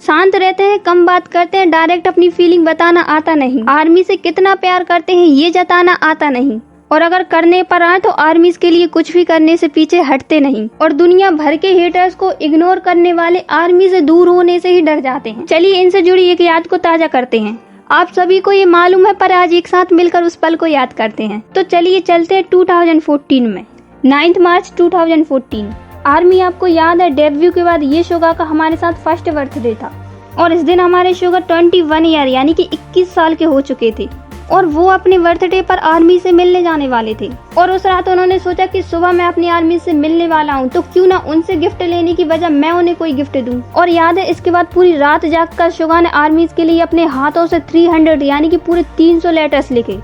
शांत रहते हैं, कम बात करते हैं, डायरेक्ट अपनी फीलिंग बताना आता नहीं, आर्मी से कितना प्यार करते हैं ये जताना आता नहीं, और अगर करने पर आए तो आर्मी के लिए कुछ भी करने से पीछे हटते नहीं, और दुनिया भर के हेटर्स को इग्नोर करने वाले आर्मी से दूर होने से ही डर जाते हैं। चलिए इनसे जुड़ी एक याद को ताजा करते हैं। आप सभी को ये मालूम है, पर आज एक साथ मिलकर उस पल को याद करते हैं। तो चलिए चलते हैं 2014 में। 9 मार्च 2014। आर्मी आपको याद है, डेब्यू के बाद ये शुगा का हमारे साथ फर्स्ट बर्थडे था, और इस दिन हमारे शुगा 21 ईयर यानी कि 21 साल के हो चुके थे, और वो अपने बर्थडे पर आर्मी से मिलने जाने वाले थे। और उस रात उन्होंने सोचा कि सुबह मैं अपनी आर्मी से मिलने वाला हूँ, तो क्यों ना उनसे गिफ्ट लेने की बजाय मैं उन्हें कोई गिफ्ट दूं। और याद है, इसके बाद पूरी रात जागकर शुगा ने आर्मी के लिए अपने हाथों से 300 यानी कि पूरे 300 लेटर्स लिखे,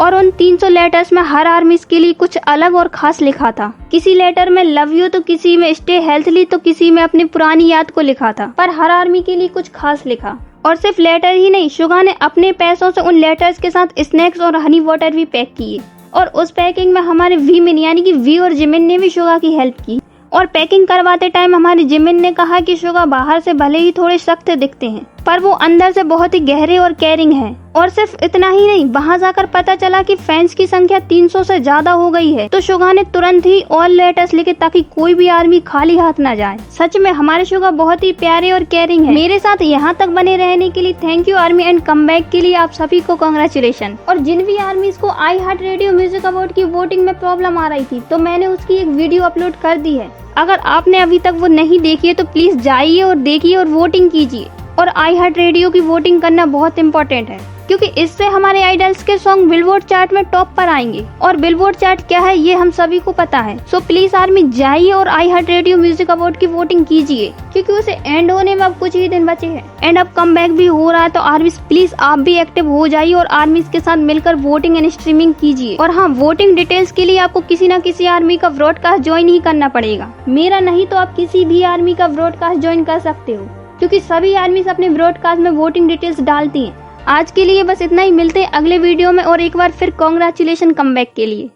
और उन 300 लेटर्स में हर आर्मी के लिए कुछ अलग और खास लिखा था। किसी लेटर में लव यू, तो किसी में स्टे हेल्थली, तो किसी में अपनी पुरानी याद को लिखा था, पर हर आर्मी के लिए कुछ खास लिखा। और सिर्फ लेटर ही नहीं, शुगा ने अपने पैसों से उन लेटर्स के साथ स्नैक्स और हनी वाटर भी पैक किए, और उस पैकिंग में हमारे वीमिन यानी कि वी और जिमिन ने भी शुगा की हेल्प की। और पैकिंग करवाते टाइम हमारे जिमिन ने कहा कि शुगा बाहर से भले ही थोड़े सख्त दिखते हैं, पर वो अंदर से बहुत ही गहरे और केयरिंग हैं। और सिर्फ इतना ही नहीं, वहाँ जाकर पता चला कि फैंस की संख्या 300 से ज्यादा हो गई है, तो शुगा ने तुरंत ही ऑल लेटर्स लिखे ताकि कोई भी आर्मी खाली हाथ न जाए। सच में हमारे शुगा बहुत ही प्यारे और केयरिंग है। मेरे साथ यहाँ तक बने रहने के लिए thank you army, and come back के लिए आप सभी को कांग्रेचुलेशन। और जिन भी आर्मीज को आई हार्ट रेडियो म्यूजिक अवार्ड की वोटिंग में प्रॉब्लम आ रही थी, तो मैंने उसकी एक वीडियो अपलोड कर दी है। अगर आपने अभी तक वो नहीं देखी है तो प्लीज जाइए और देखिए और वोटिंग कीजिए। और आई हार्ट रेडियो की वोटिंग करना बहुत इम्पोर्टेंट है, क्योंकि इससे हमारे आइडल्स के सॉन्ग बिलबोर्ड चार्ट में टॉप पर आएंगे, और बिलबोर्ड चार्ट क्या है ये हम सभी को पता है। सो प्लीज आर्मी जाइए और आई हार्ट रेडियो म्यूजिक अवार्ड की वोटिंग कीजिए, क्योंकि उसे एंड होने में अब कुछ ही दिन बचे हैं, एंड अब कम बैक भी हो रहा है। तो आर्मी प्लीज आप भी एक्टिव हो जाइए और आर्मी के साथ मिलकर वोटिंग एंड स्ट्रीमिंग कीजिए। और हाँ, वोटिंग डिटेल्स के लिए आपको किसी न किसी आर्मी का ब्रॉडकास्ट ज्वाइन ही करना पड़ेगा। मेरा नहीं तो आप किसी भी आर्मी का ब्रॉडकास्ट ज्वाइन कर सकते हो, क्योंकि सभी आर्मी अपने ब्रॉडकास्ट में वोटिंग डिटेल्स डालती हैं। आज के लिए बस इतना ही, मिलते हैं अगले वीडियो में, और एक बार फिर कांग्रेचुलेशन कमबैक के लिए।